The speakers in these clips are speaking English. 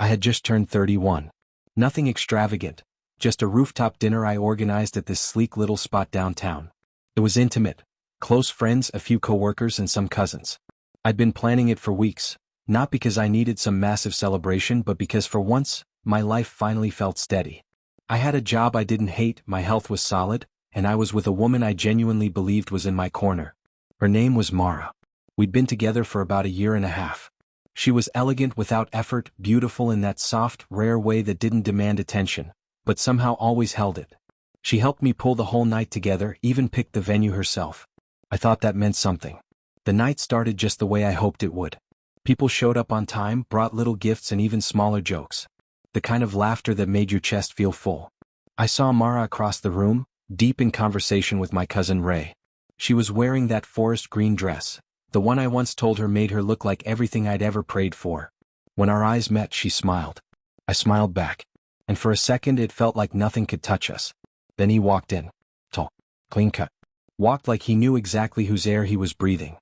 I had just turned 31. Nothing extravagant, just a rooftop dinner I organized at this sleek little spot downtown. It was intimate. Close friends, a few coworkers, and some cousins. I'd been planning it for weeks, not because I needed some massive celebration but because for once, my life finally felt steady. I had a job I didn't hate, my health was solid, and I was with a woman I genuinely believed was in my corner. Her name was Mara. We'd been together for about a year and a half. She was elegant without effort, beautiful in that soft, rare way that didn't demand attention, but somehow always held it. She helped me pull the whole night together, even picked the venue herself. I thought that meant something. The night started just the way I hoped it would. People showed up on time, brought little gifts and even smaller jokes. The kind of laughter that made your chest feel full. I saw Mara across the room, deep in conversation with my cousin Ray. She was wearing that forest green dress, the one I once told her made her look like everything I'd ever prayed for. When our eyes met, she smiled. I smiled back. And for a second it felt like nothing could touch us. Then he walked in. Tall, clean cut. Walked like he knew exactly whose air he was breathing.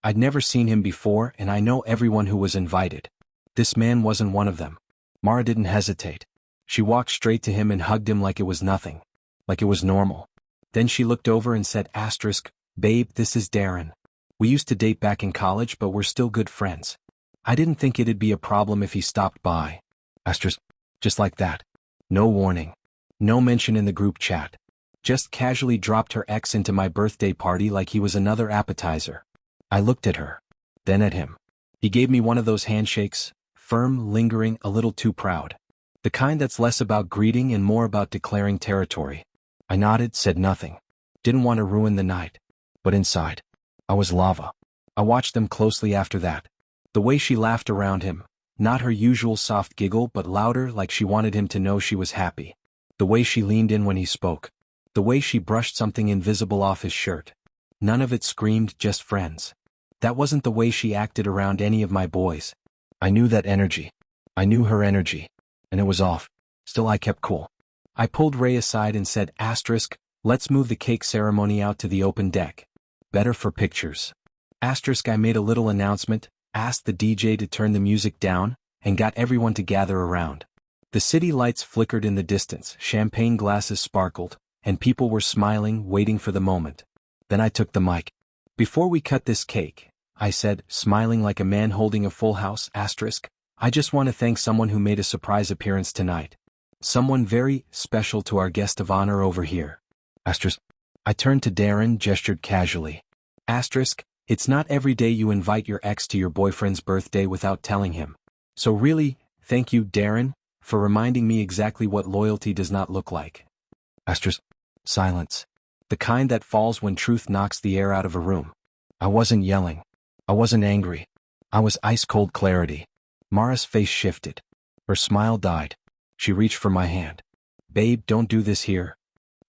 I'd never seen him before, and I know everyone who was invited. This man wasn't one of them. Mara didn't hesitate. She walked straight to him and hugged him like it was nothing. Like it was normal. Then she looked over and said, "Babe, this is Darren. We used to date back in college, but we're still good friends." I didn't think it'd be a problem if he stopped by. Just like that. No warning. No mention in the group chat. Just casually dropped her ex into my birthday party like he was another appetizer. I looked at her. Then at him. He gave me one of those handshakes, firm, lingering, a little too proud. The kind that's less about greeting and more about declaring territory. I nodded, said nothing. Didn't want to ruin the night. But inside, I was lava. I watched them closely after that. The way she laughed around him, not her usual soft giggle but louder like she wanted him to know she was happy. The way she leaned in when he spoke. The way she brushed something invisible off his shirt. None of it screamed, just friends. That wasn't the way she acted around any of my boys. I knew that energy. I knew her energy. And it was off. Still I kept cool. I pulled Ray aside and said, "Let's move the cake ceremony out to the open deck. Better for pictures." I made a little announcement, asked the DJ to turn the music down, and got everyone to gather around. The city lights flickered in the distance, champagne glasses sparkled, and people were smiling, waiting for the moment. Then I took the mic. "Before we cut this cake," I said, smiling like a man holding a full house, "I just want to thank someone who made a surprise appearance tonight. Someone very special to our guest of honor over here." I turned to Darren, gestured casually. "It's not every day you invite your ex to your boyfriend's birthday without telling him. So really, thank you, Darren, for reminding me exactly what loyalty does not look like." Silence. The kind that falls when truth knocks the air out of a room. I wasn't yelling. I wasn't angry. I was ice-cold clarity. Mara's face shifted. Her smile died. She reached for my hand. "Babe, don't do this here."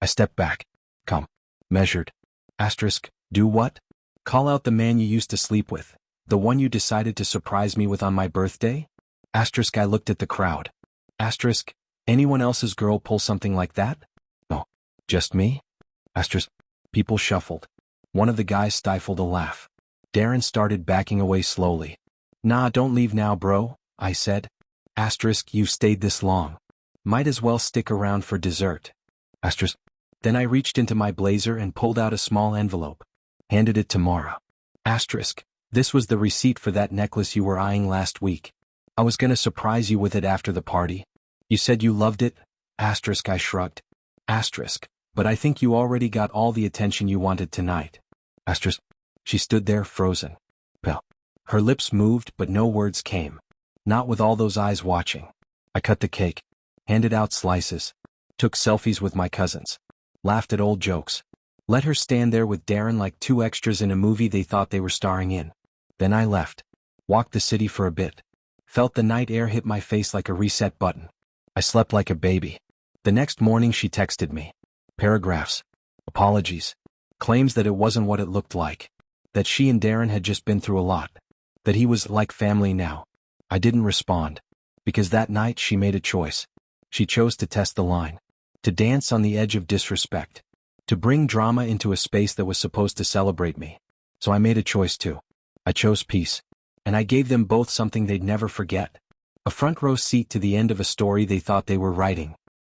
I stepped back. "Come." Measured. "Do what?" "Call out the man you used to sleep with. The one you decided to surprise me with on my birthday?" I looked at the crowd. "Anyone else's girl pull something like that?" "No. Just me?" People shuffled. One of the guys stifled a laugh. Darren started backing away slowly. "Nah, don't leave now, bro," I said. "You've stayed this long. Might as well stick around for dessert." Then I reached into my blazer and pulled out a small envelope. Handed it to Mara. "This was the receipt for that necklace you were eyeing last week. I was gonna surprise you with it after the party. You said you loved it?" I shrugged. "But I think you already got all the attention you wanted tonight." She stood there, frozen. Her lips moved, but no words came. Not with all those eyes watching. I cut the cake. Handed out slices. Took selfies with my cousins. Laughed at old jokes. Let her stand there with Darren like two extras in a movie they thought they were starring in. Then I left. Walked the city for a bit. Felt the night air hit my face like a reset button. I slept like a baby. The next morning she texted me. Paragraphs. Apologies. Claims that it wasn't what it looked like. That she and Darren had just been through a lot. That he was like family now. I didn't respond. Because that night she made a choice. She chose to test the line. To dance on the edge of disrespect. To bring drama into a space that was supposed to celebrate me. So I made a choice too. I chose peace. And I gave them both something they'd never forget. A front row seat to the end of a story they thought they were writing.